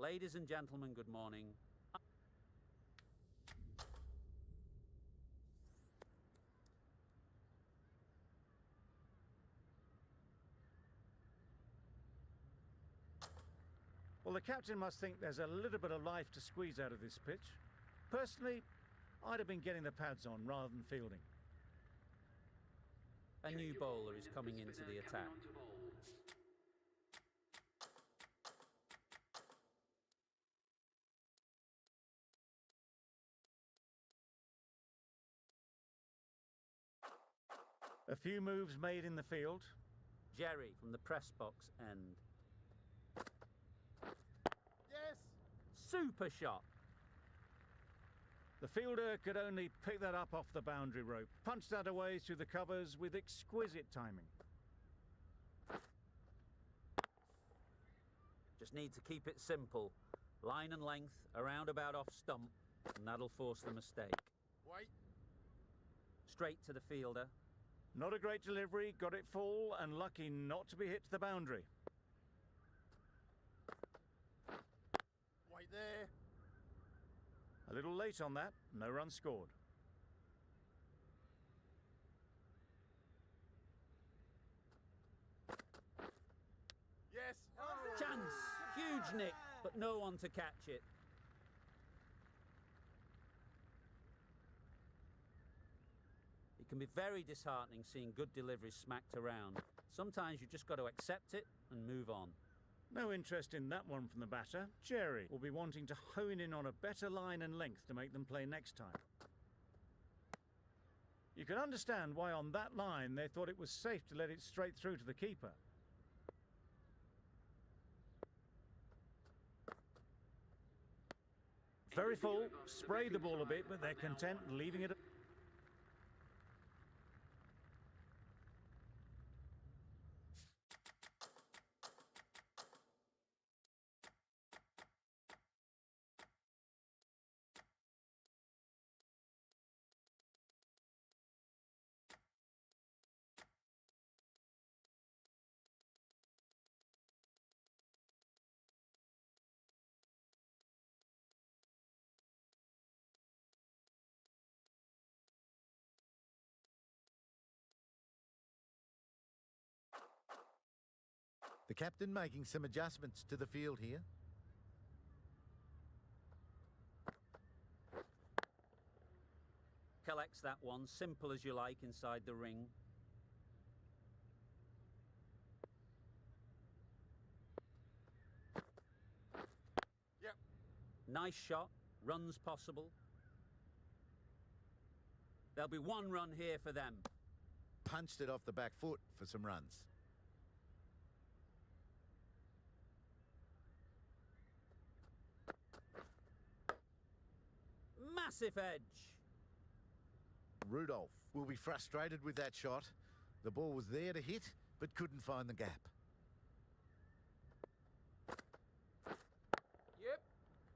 Ladies and gentlemen, good morning. Well, the captain must think there's a little bit of life to squeeze out of this pitch. Personally, I'd have been getting the pads on rather than fielding. A new bowler is coming into the attack. A few moves made in the field. Garie from the press box end. Yes! Super shot. The fielder could only pick that up off the boundary rope, punched that away through the covers with exquisite timing. Just need to keep it simple. Line and length, around about off stump, and that'll force the mistake. Wait. Straight to the fielder. Not a great delivery, got it full and lucky not to be hit to the boundary. Wait there. A little late on that, no run scored. Yes! Chance! Huge nick, but no one to catch it. It can be very disheartening seeing good deliveries smacked around. Sometimes you just got to accept it and move on. No interest in that one from the batter. Garie will be wanting to hone in on a better line and length to make them play next time. You can understand why on that line they thought it was safe to let it straight through to the keeper. Very full, spray the ball a bit, but they're content leaving it. The captain making some adjustments to the field here. Collects that one, simple as you like, inside the ring. Yep. Nice shot, runs possible. There'll be one run here for them. Punched it off the back foot for some runs. Massive edge. Rudolph will be frustrated with that shot. The ball was there to hit, but couldn't find the gap. Yep.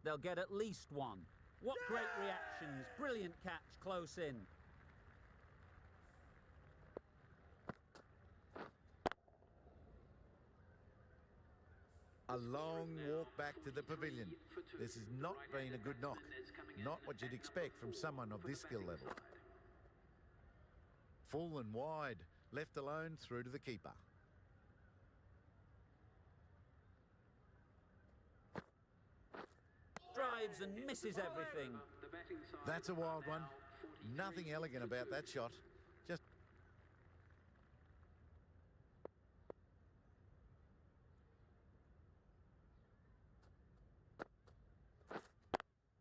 They'll get at least one. What great reactions. Brilliant catch close in. A long walk back to the pavilion. This has not been a good knock. Not what you'd expect from someone of this skill level. Full and wide, left alone through to the keeper. Drives and misses everything. That's a wild one. Nothing elegant about that shot. Just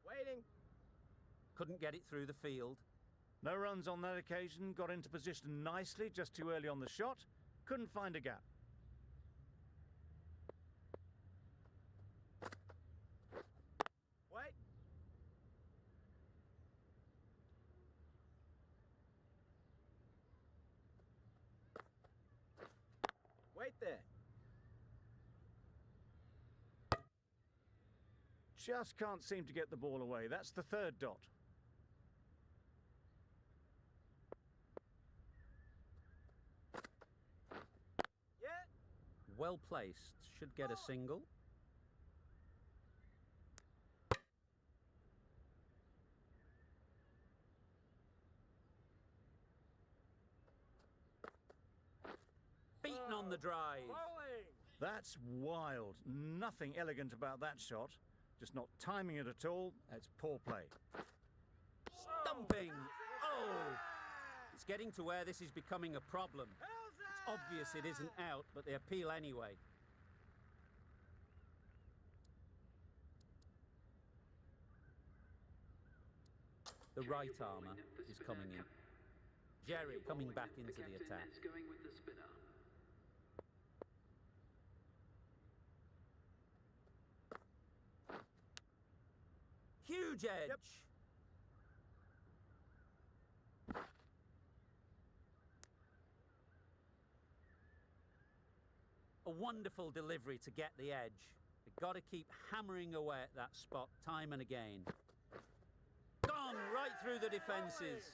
Waiting. Couldn't get it through the field. No runs on that occasion, got into position nicely, just too early on the shot. Couldn't find a gap. Wait. Wait there. Just can't seem to get the ball away. That's the third dot. Yeah. Well placed. Should get a single. on the drive. That's wild. Nothing elegant about that shot. Just not timing it at all. That's poor play. Stumping. Oh! It's getting to where this is becoming a problem. It's obvious it isn't out, but they appeal anyway. The right armour is coming in. Garie coming back into the attack. Huge edge. Yep. A wonderful delivery to get the edge. They've got to keep hammering away at that spot time and again. Gone right through the defences.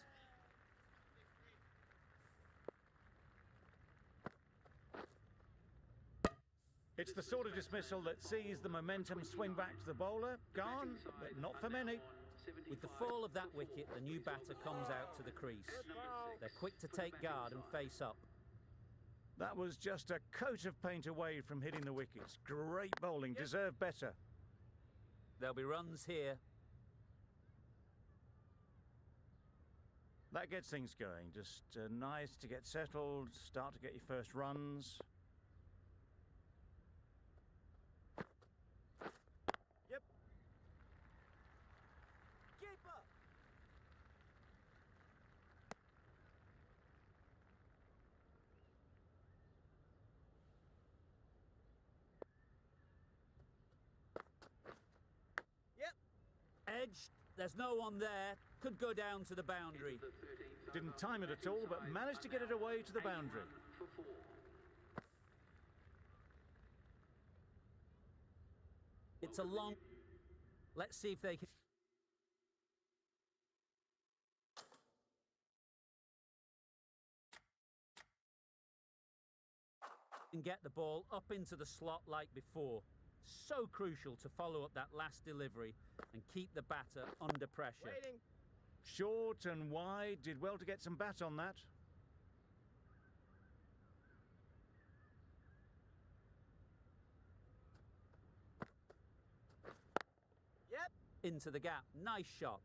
It's the sort of dismissal that sees the momentum swing back to the bowler. Gone, but not for many. With the fall of that wicket, the new batter comes out to the crease. They're quick to take guard and face up. That was just a coat of paint away from hitting the wickets. Great bowling, deserved better. There'll be runs here. That gets things going. Just nice to get settled, start to get your first runs. Yep. Keeper. Edged. There's no one there. Could go down to the boundary. Didn't time it at all, but managed to get it away to the boundary. It's a long... Let's see if they can get the ball up into the slot like before. So crucial to follow up that last delivery and keep the batter under pressure. Waiting. Short and wide, did well to get some bat on that. Yep. Into the gap. Nice shot.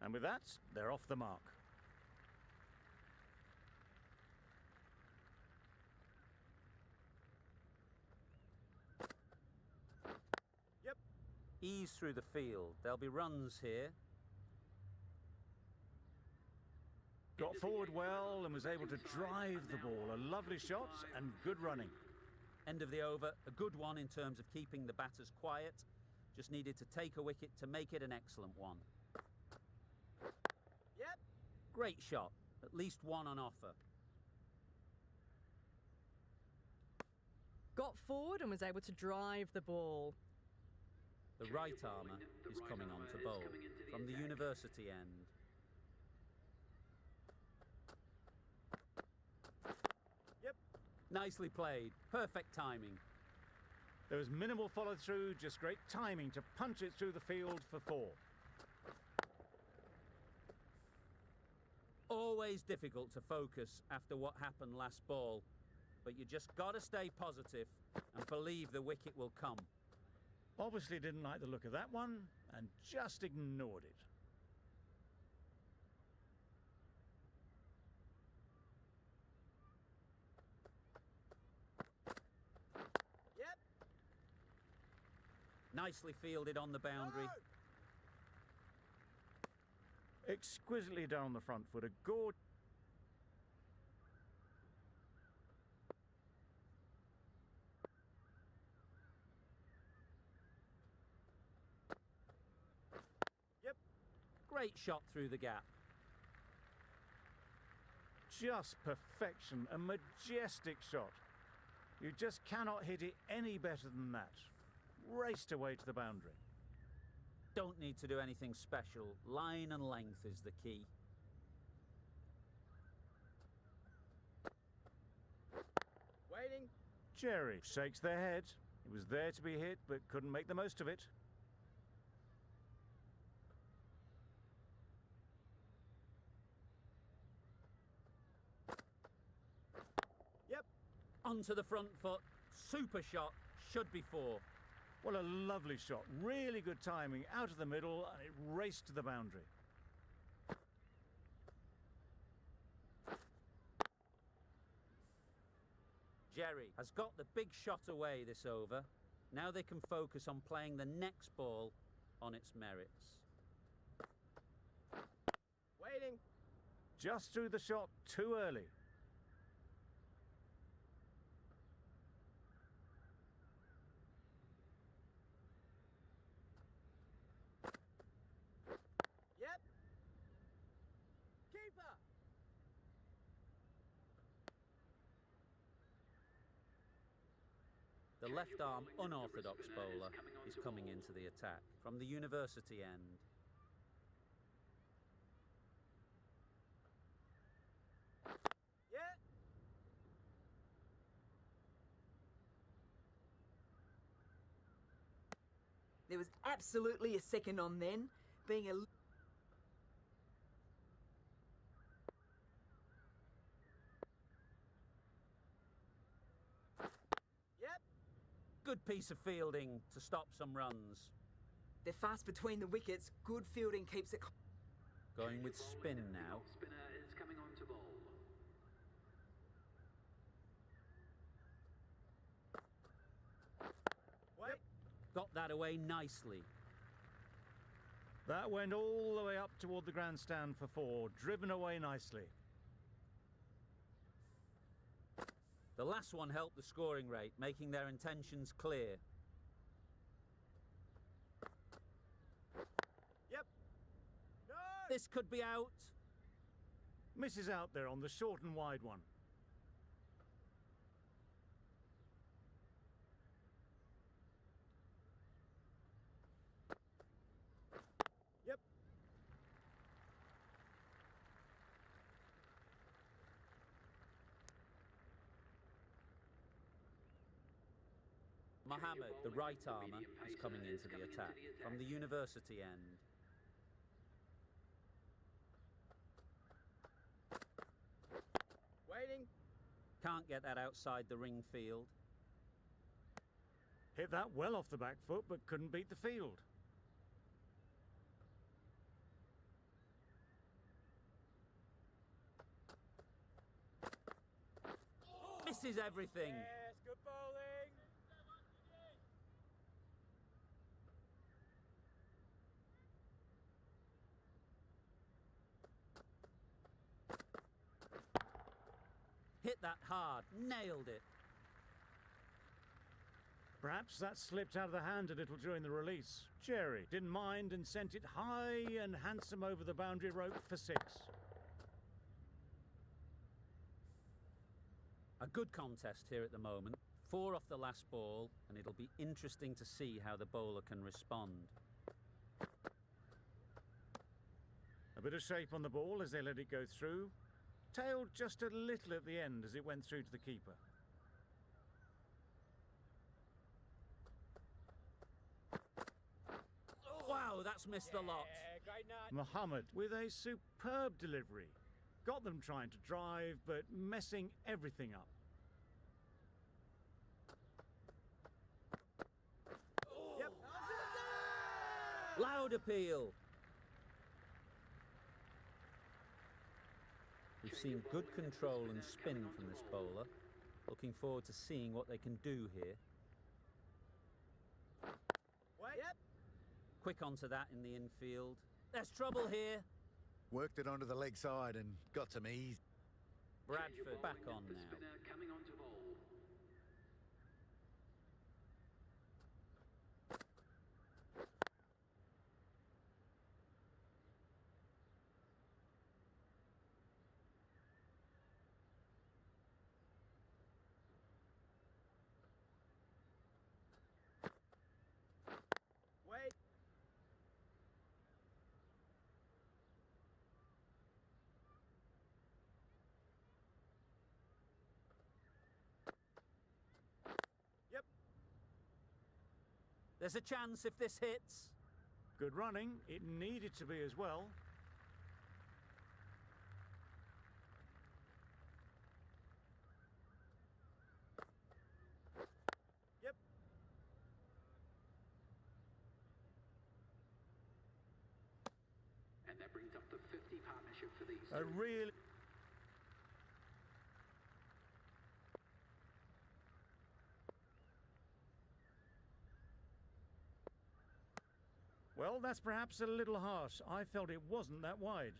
And with that, they're off the mark. Yep. Ease through the field. There'll be runs here. Got forward well and was able to drive the ball. A lovely shot and good running. End of the over. A good one in terms of keeping the batters quiet. Just needed to take a wicket to make it an excellent one. Yep. Great shot. At least one on offer. Got forward and was able to drive the ball. The right armour is coming on to bowl from the university end. Yep. Nicely played. Perfect timing. There was minimal follow-through, just great timing to punch it through the field for 4. Always difficult to focus after what happened last ball, but you just got to stay positive and believe the wicket will come. Obviously didn't like the look of that one and just ignored it. Yep. Nicely fielded on the boundary. Exquisitely down the front foot, a gorgeous. Yep. Great shot through the gap. Just perfection, a majestic shot. You just cannot hit it any better than that. Raced away to the boundary. Don't need to do anything special. Line and length is the key. Waiting. Garie shakes their head. It was there to be hit, but couldn't make the most of it. Onto the front foot. Super shot. Should be 4. What a lovely shot. Really good timing. Out of the middle, and it raced to the boundary. Garie has got the big shot away this over. Now they can focus on playing the next ball on its merits. Waiting. Just threw the shot too early. Yep. Keeper. The left-arm unorthodox bowler is coming into the attack from the university end. Yeah. There was absolutely a second on then, being a... Yep. Good piece of fielding to stop some runs. They're fast between the wickets. Good fielding keeps it... Going with spin now. Spinner is coming on to bowl. Wait. Got that away nicely. That went all the way up toward the grandstand for 4. Driven away nicely. The last one helped the scoring rate, making their intentions clear. Yep. No. This could be out. Misses out there on the short and wide one. Yep. Mohammed, the right armour, is coming into the attack from the university end. Waiting. Can't get that outside the ring field. Hit that well off the back foot, but couldn't beat the field. Misses everything. Yes. Good bowling. Hit that hard. Nailed it. Perhaps that slipped out of the hand a little during the release. Garie didn't mind and sent it high and handsome over the boundary rope for 6. A good contest here at the moment. 4 off the last ball, and it'll be interesting to see how the bowler can respond. A bit of shape on the ball as they let it go through. Tailed just a little at the end as it went through to the keeper. Wow, that's missed the lot. Yeah, great nut. Mohammed with a superb delivery. Got them trying to drive, but messing everything up. Yep. Loud appeal. We've seen good control and spin from this bowler. Looking forward to seeing what they can do here. Wait. Yep. Quick onto that in the infield. There's trouble here. Worked it onto the leg side and got some ease. Bradford back on The now. spinner coming on to bowl. Wait. Yep. There's a chance if this hits. Good running. It needed to be as well. the 50 partnership for these A two. really... Well, that's perhaps a little harsh. I felt it wasn't that wide.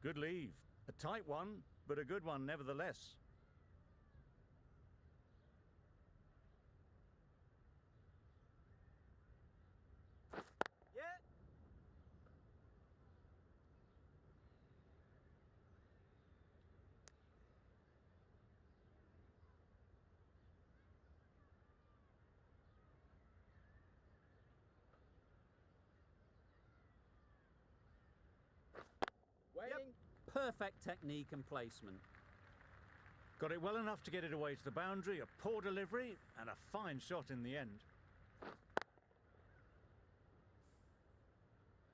Good leave. A tight one, but a good one nevertheless. Yeah. Waiting. Perfect technique and placement. Got it well enough to get it away to the boundary, a poor delivery, and a fine shot in the end.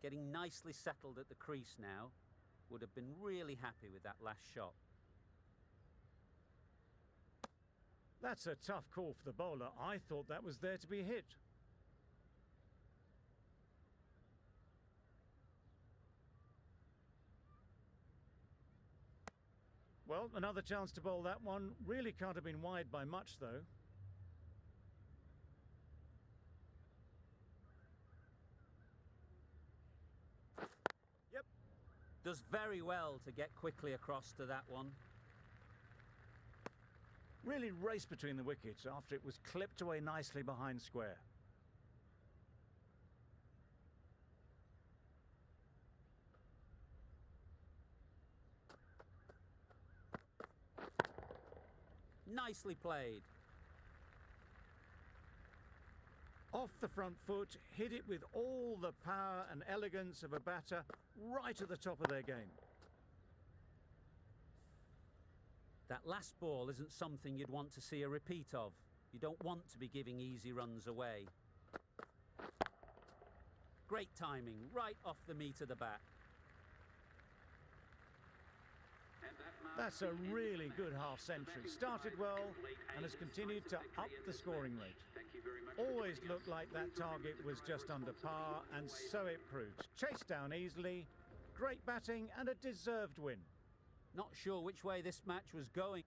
Getting nicely settled at the crease now. Would have been really happy with that last shot. That's a tough call for the bowler. I thought that was there to be hit. Well, another chance to bowl that one. Really can't have been wide by much, though. Yep. Does very well to get quickly across to that one. Really raced between the wickets after it was clipped away nicely behind square. Nicely played. Off the front foot, hit it with all the power and elegance of a batter right at the top of their game. That last ball isn't something you'd want to see a repeat of. You don't want to be giving easy runs away. Great timing, right off the meat of the bat. That's a really good half-century. Started well and has continued to up the scoring rate. Always looked like that target was just under par, and so it proved. Chased down easily, great batting and a deserved win. Not sure which way this match was going.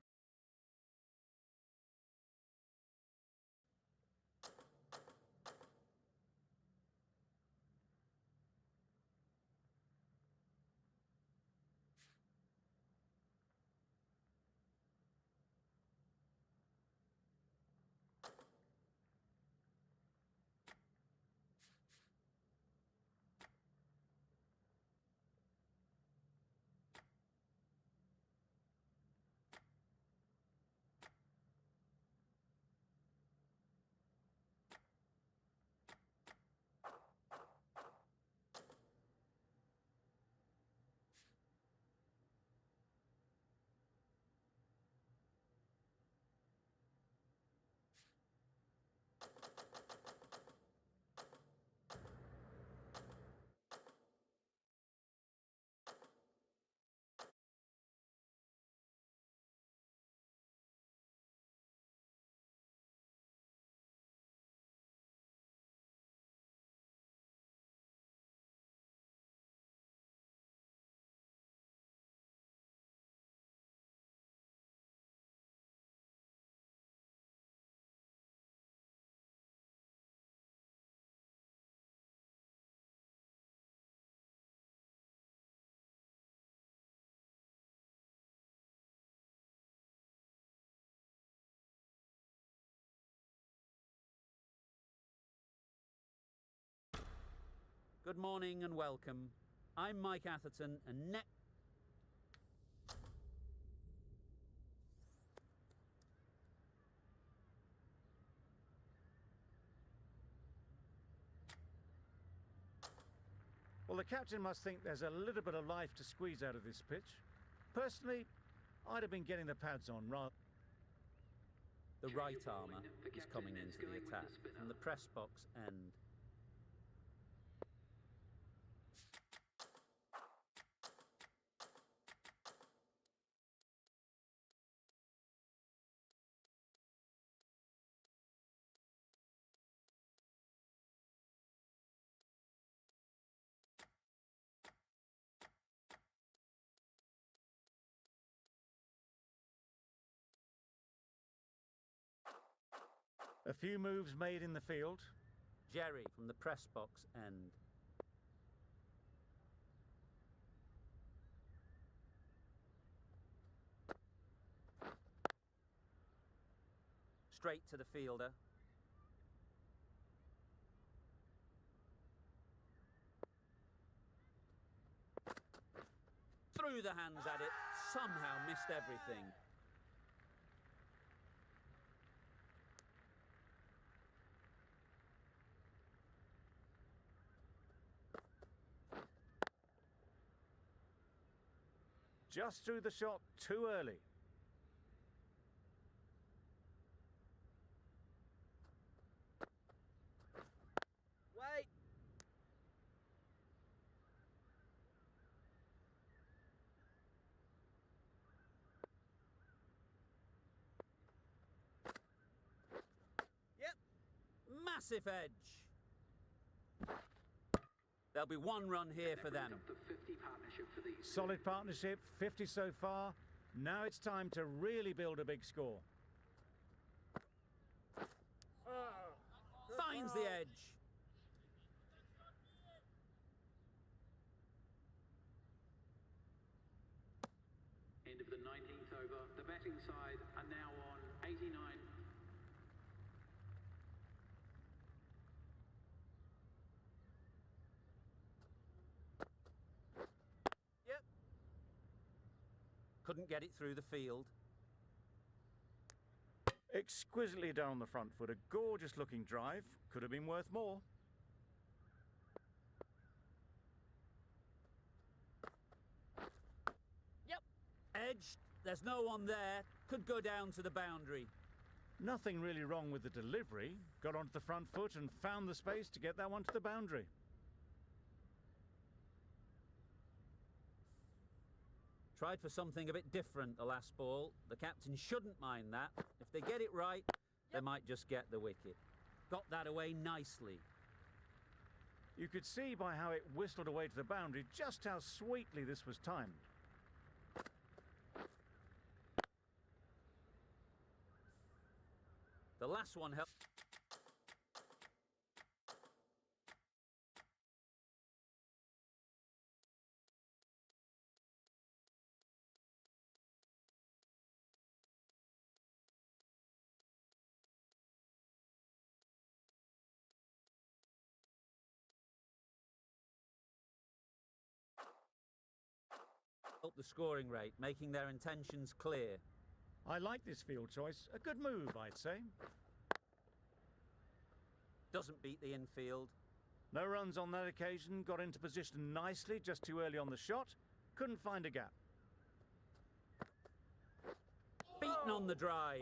Good morning and welcome. I'm Mike Atherton, and Well, the captain must think there's a little bit of life to squeeze out of this pitch. Personally, I'd have been getting the pads on rather. the right armour is coming into the attack from the press box end. A few moves made in the field. Garie from the press box end. Straight to the fielder. Threw the hands at it, somehow missed everything. Just threw the shot too early. Wait. Yep. Massive edge. There'll be one run here for them. Solid partnership, 50 so far. Now it's time to really build a big score. Finds the edge. End of the 19th over. The batting side are now on 89. Yep. Couldn't get it through the field. Exquisitely down the front foot, a gorgeous looking drive. Could have been worth more. Yep. Edged. There's no one there. Could go down to the boundary. Nothing really wrong with the delivery. Got onto the front foot and found the space to get that one to the boundary. Tried for something a bit different the last ball. The captain shouldn't mind that. If they get it right, they might just get the wicket. Got that away nicely. You could see by how it whistled away to the boundary just how sweetly this was timed. The last one helped. Help the scoring rate, making their intentions clear. I like this field choice. A good move, I'd say. Doesn't beat the infield. No runs on that occasion. Got into position nicely, just too early on the shot. Couldn't find a gap. Beaten on the drive.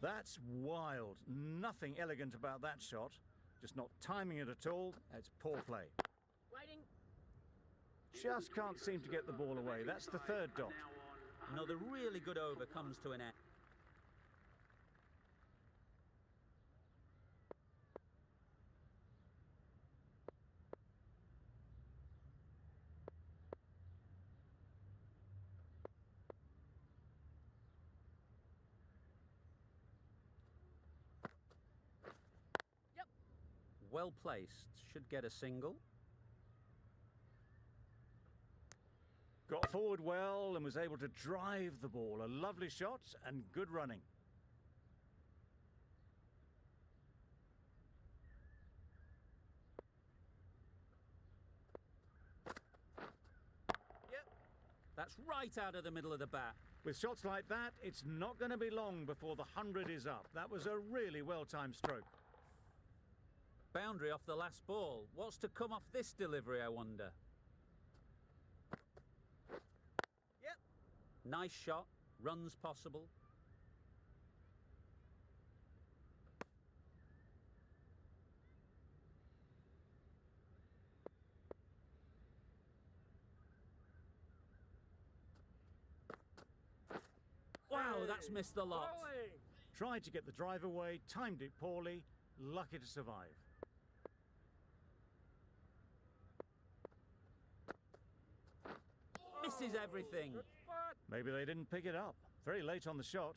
That's wild. Nothing elegant about that shot. Just not timing it at all. It's poor play. Waiting. Just can't seem to get the ball away. That's the third dot. Another really good over comes to an end. Yep. Well placed. Should get a single. Got forward well and was able to drive the ball. A lovely shot and good running. Yep. That's right out of the middle of the bat. With shots like that, it's not going to be long before the 100 is up. That was a really well-timed stroke. Boundary off the last ball. What's to come off this delivery, I wonder? Yep. Nice shot. Runs possible. Wow, that's missed the lot. Tried to get the drive away, timed it poorly, lucky to survive. Misses everything. Maybe they didn't pick it up. Very late on the shot.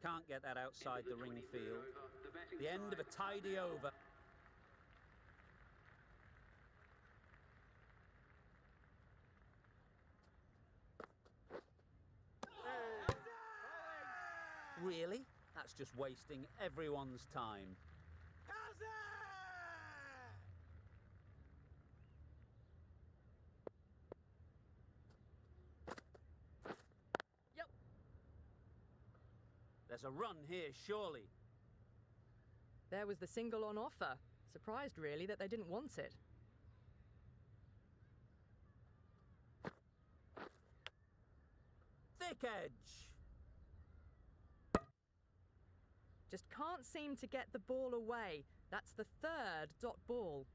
Can't get that outside the ring field. The end of a tidy over. Really? That's just wasting everyone's time. Yep. There's a run here, surely. There was the single on offer. Surprised, really, that they didn't want it. Thick edge. Just can't seem to get the ball away. That's the third dot ball.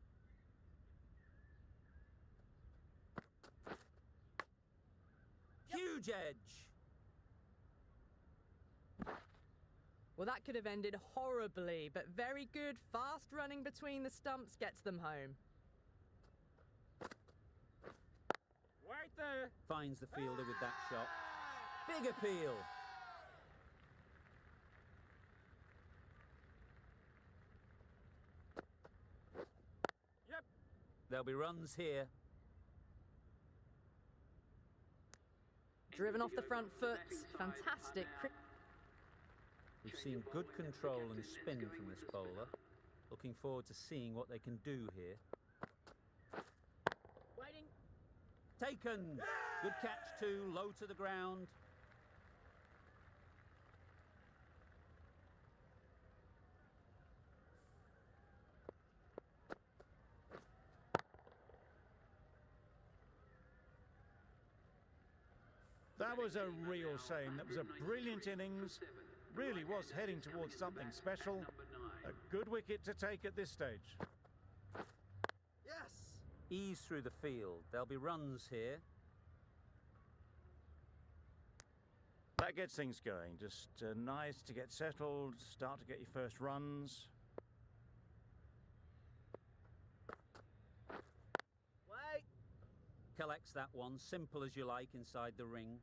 Huge edge. Well, that could have ended horribly, but very good. Fast running between the stumps gets them home. Right there. Finds the fielder with that shot. Big appeal. Yep. There'll be runs here. Driven off the front foot. Fantastic. We've seen good control and spin from this bowler. Looking forward to seeing what they can do here. Waiting. Taken. Good catch too, low to the ground. That was a real shame. That was a brilliant innings. Really was heading towards something special. A good wicket to take at this stage. Yes. Ease through the field. There'll be runs here. That gets things going. Just nice to get settled, start to get your first runs. Wait. Collects that one, simple as you like, inside the ring.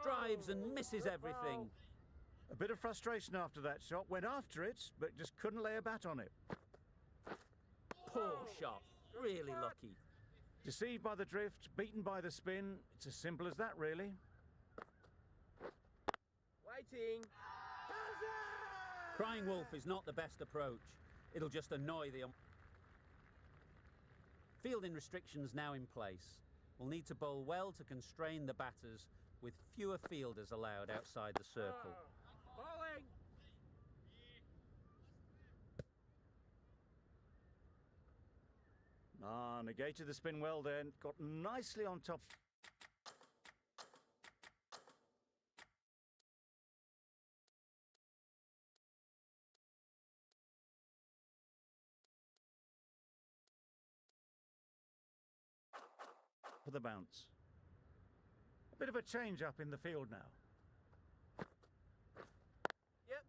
Drives and misses everything. A bit of frustration after that shot. Went after it, but just couldn't lay a bat on it. Poor shot. Really lucky. Deceived by the drift, beaten by the spin. It's as simple as that, really. Waiting. Crying wolf is not the best approach. It'll just annoy the fielding restrictions now in place. We'll need to bowl well to constrain the batters, with fewer fielders allowed outside the circle. Bowling. Negated the spin well then. Got nicely on top. For the bounce. A bit of a change up in the field now. Yep.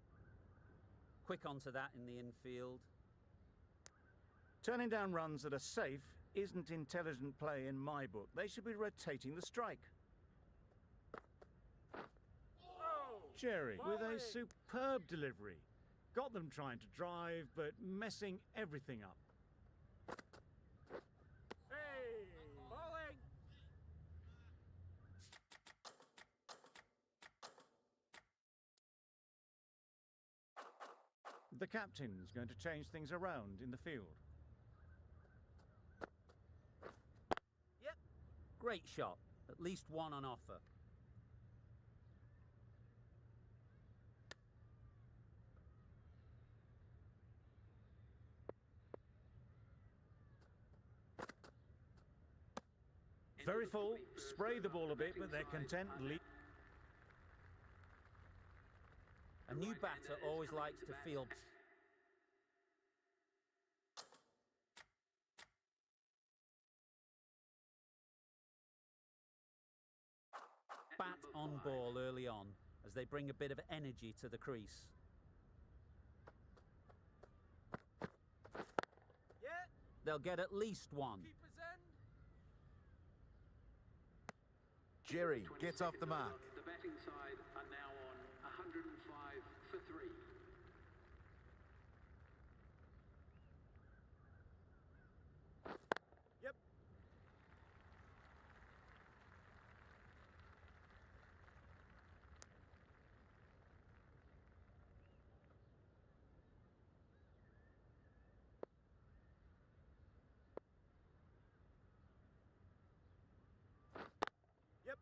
Quick onto that in the infield. Turning down runs that are safe isn't intelligent play in my book. They should be rotating the strike. Garie with a superb delivery. Got them trying to drive, but messing everything up. Hey. Bowling. The captain's going to change things around in the field. Yep. Great shot. At least one on offer. Very full. Spray the ball a bit, but they're content. A new batter always likes to field. Bat on ball early on as they bring a bit of energy to the crease. Yeah. They'll get at least one. Keeper's end. Garie gets off the mark. The batting side are now on 105 for 3. Yep. Yep.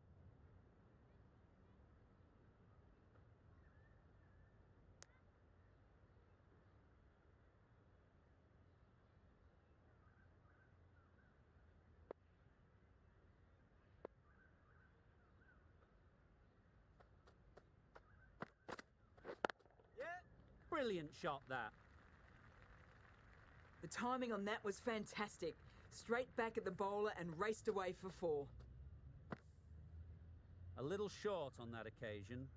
Yeah. Brilliant shot, that. The timing on that was fantastic. Straight back at the bowler and raced away for 4. A little short on that occasion.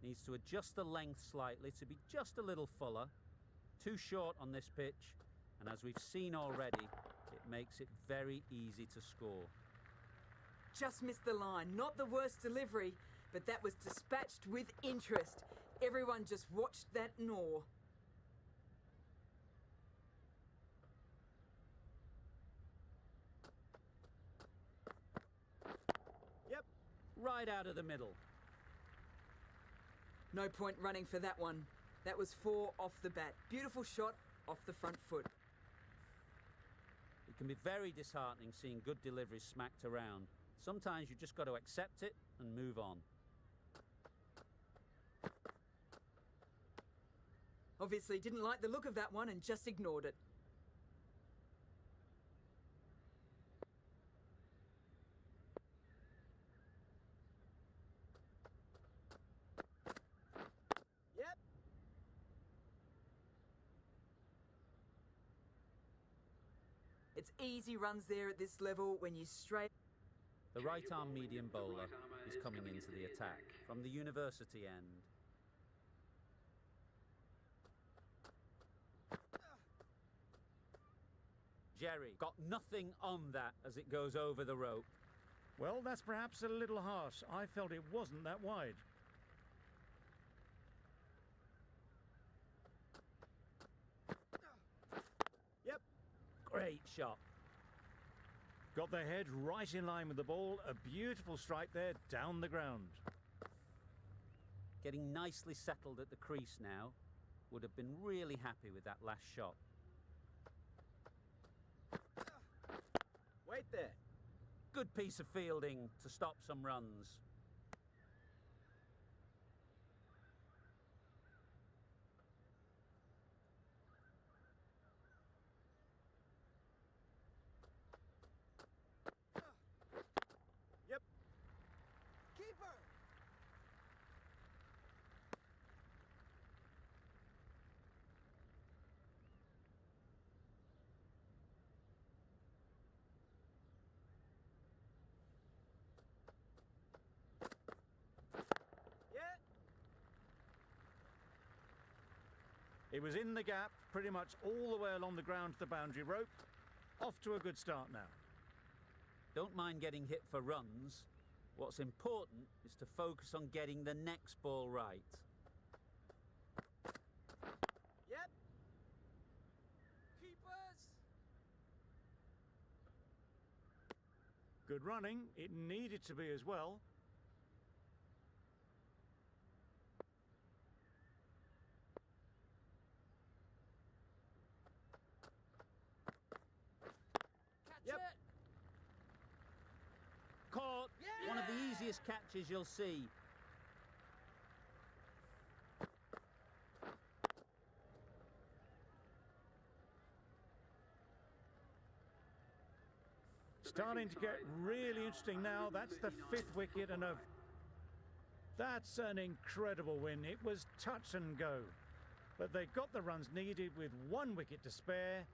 Needs to adjust the length slightly to be just a little fuller. Too short on this pitch, and as we've seen already, it makes it very easy to score. Just missed the line. Not the worst delivery, but that was dispatched with interest. Everyone just watched that in awe. Yep. Right out of the middle. No point running for that one. That was 4 off the bat. Beautiful shot off the front foot. It can be very disheartening seeing good deliveries smacked around. Sometimes you just got to accept it and move on. Obviously didn't like the look of that one and just ignored it. Yep. It's easy runs there at this level when you straight... The right-arm medium bowler is coming into the attack from the university end. Garie got nothing on that as it goes over the rope. Well, that's perhaps a little harsh. I felt it wasn't that wide. Yep. Great shot. Got the head right in line with the ball. A beautiful strike there down the ground. Getting nicely settled at the crease now. Would have been really happy with that last shot. Wait there. Good piece of fielding to stop some runs. Yep. Keeper. Yeah. It was in the gap, pretty much all the way along the ground to the boundary rope. Off to a good start now. Don't mind getting hit for runs. What's important is to focus on getting the next ball right. Yep. Keepers. Good running. It needed to be as well. Catch Yep. it. Caught. Yeah! One of the easiest catches you'll see. Starting to get really interesting now. That's the 5th wicket and that's an incredible win. It was touch and go. But they got the runs needed with 1 wicket to spare.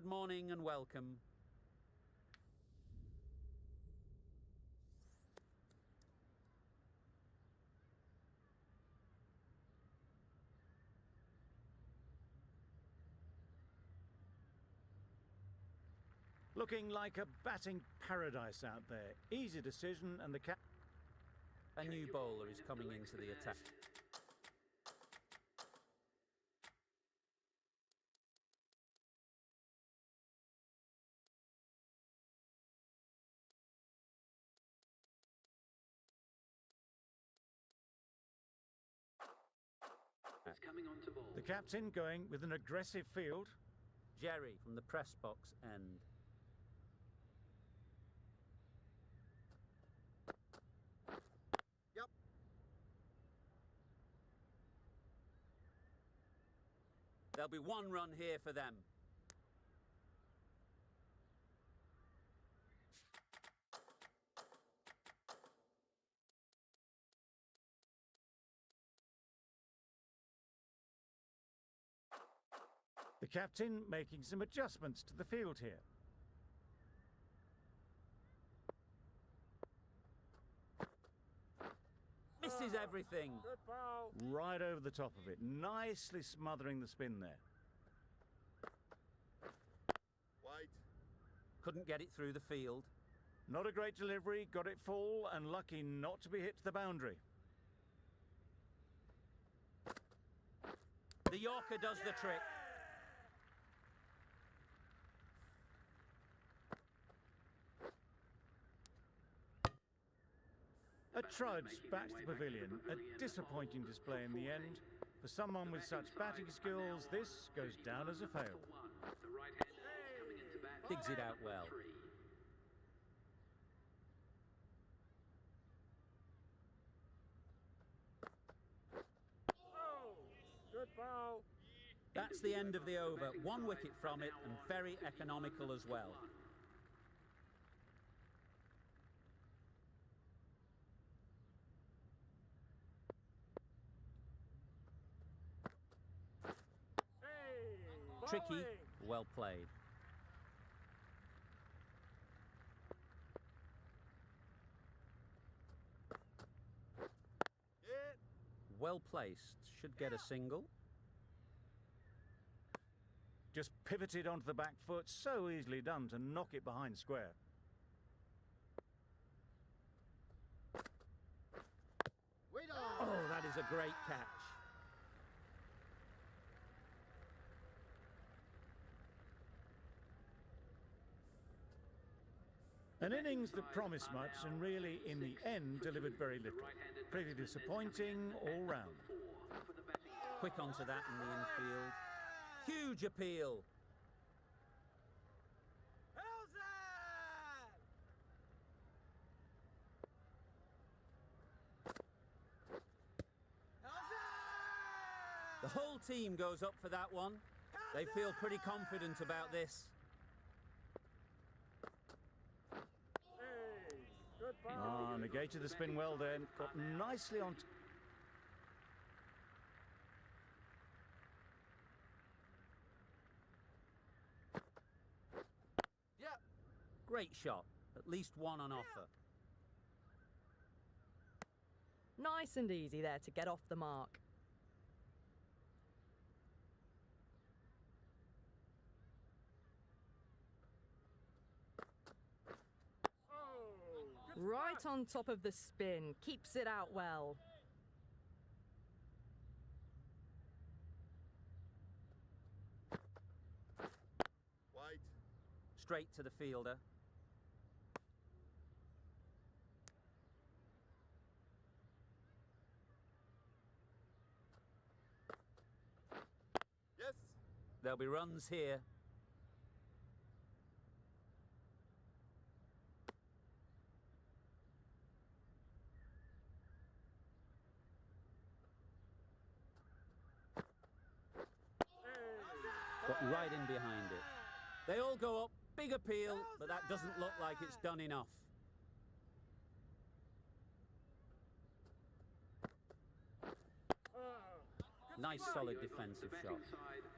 Good morning and welcome. Looking like a batting paradise out there. Easy decision, and the cap. A new bowler is coming into the attack. It's coming on to ball. The captain going with an aggressive field. Garie from the press box end. Yep. There'll be one run here for them. The captain making some adjustments to the field here. Misses everything. Good ball. Right over the top of it. Nicely smothering the spin there. Wait. Couldn't get it through the field. Not a great delivery, got it full and lucky not to be hit to the boundary. The Yorker does the trick. A trudge back to the pavilion. A disappointing display in the end. For someone with such batting skills, this goes down as a fail. The right-hander coming into bat. Digs it out well. Good ball. That's the end of the over. 1 wicket from it and very economical as well. Tricky, well played. Well placed, should get a single. Just pivoted onto the back foot, so easily done to knock it behind square. Oh, that is a great catch. An innings that promised much and really, in the end, delivered very little. Pretty disappointing all round. Quick onto that in the infield. Huge appeal. How's that? How's that? The whole team goes up for that one. They feel pretty confident about this. Good ball. Ah, negated the spin well then. Got nicely on. Yep. Great shot. At least one on offer. Nice and easy there to get off the mark. Right on top of the spin, keeps it out well. Wait. Straight to the fielder. Yes. There'll be runs here. Got right in behind it. They all go up, big appeal, but that doesn't look like it's done enough. Nice solid defensive shot.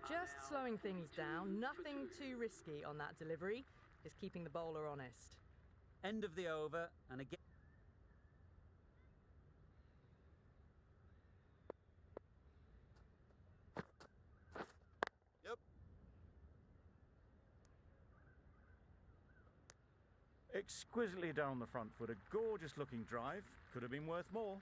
Just slowing things down, nothing too risky on that delivery, just keeping the bowler honest. End of the over, and again. Yep. Exquisitely down the front foot, a gorgeous looking drive. Could have been worth more.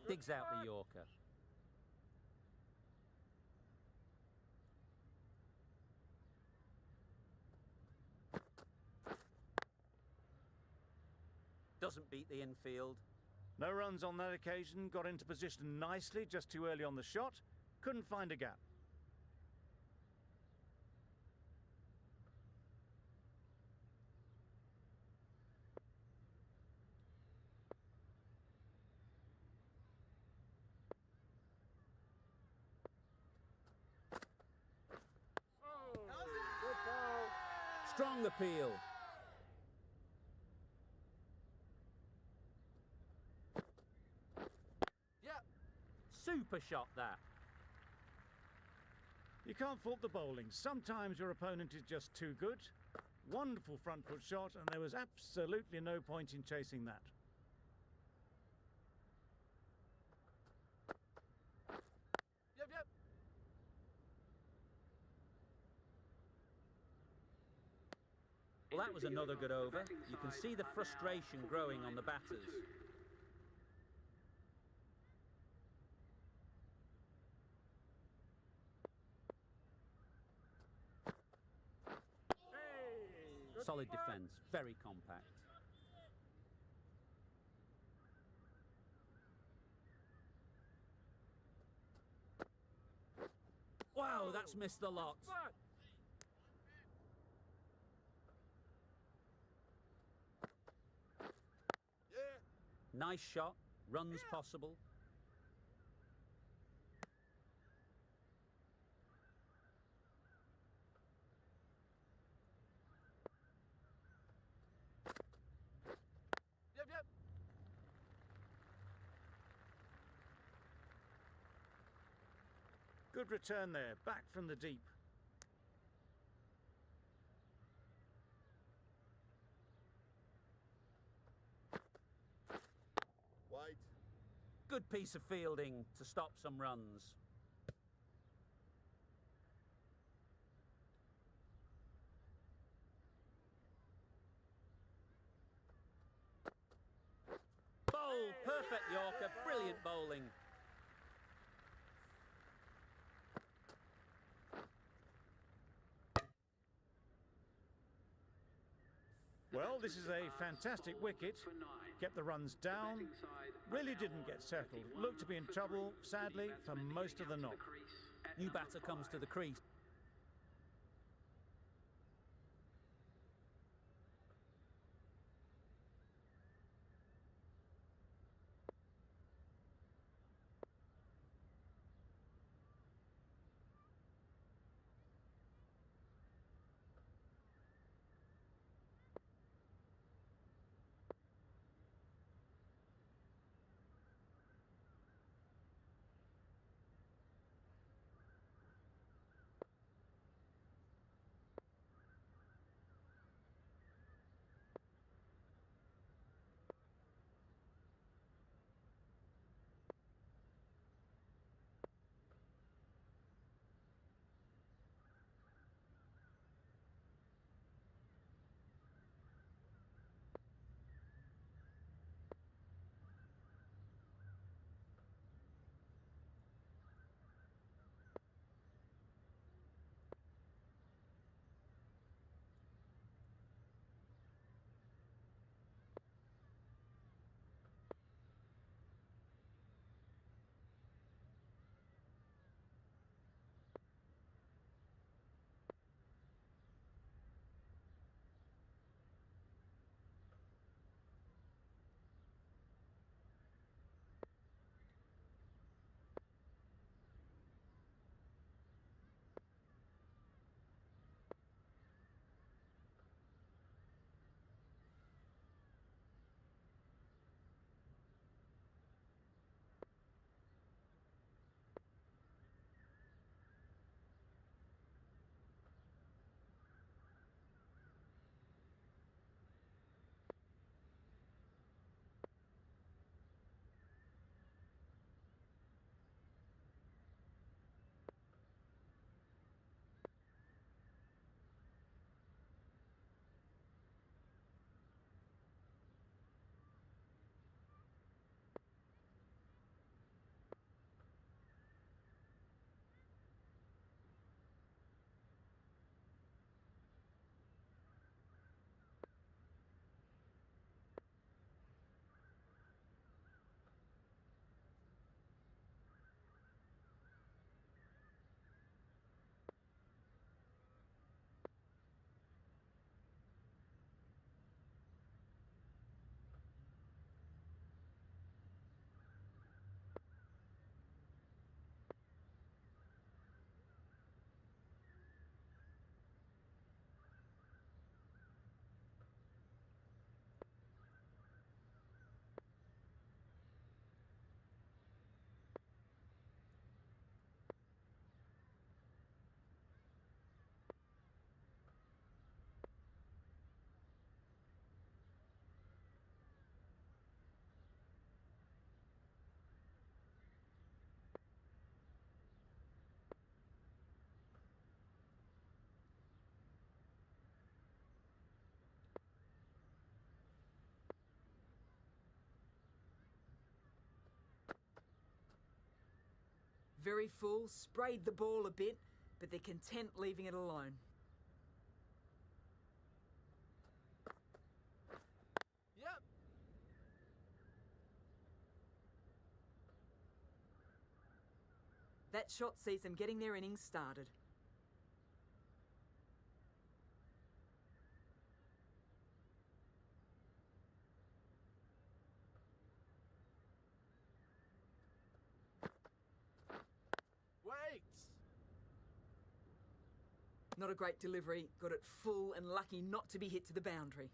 Digs out the Yorker. Doesn't beat the infield. No runs on that occasion, got into position nicely, just too early on the shot. Couldn't find a gap. Good ball. Strong appeal. Yep. Super shot that. You can't fault the bowling. Sometimes your opponent is just too good. Wonderful front foot shot, and there was absolutely no point in chasing that. Yep, yep. Well, that was another good over. You can see the frustration growing on the batters. Solid defence, very compact. Wow, that's missed the lot. Yeah. Nice shot, runs possible. Yep, yep. Good return there, back from the deep. Wait. Good piece of fielding to stop some runs. Bowl, perfect Yorker, brilliant bowling. Well, this is a fantastic wicket. Kept the runs down. Really didn't get settled. Looked to be in trouble, sadly, for most of the knock. New batter comes to the crease. Very full, sprayed the ball a bit, but they're content leaving it alone. Yep. That shot sees them getting their innings started. Wait. Not a great delivery, got it full and lucky not to be hit to the boundary.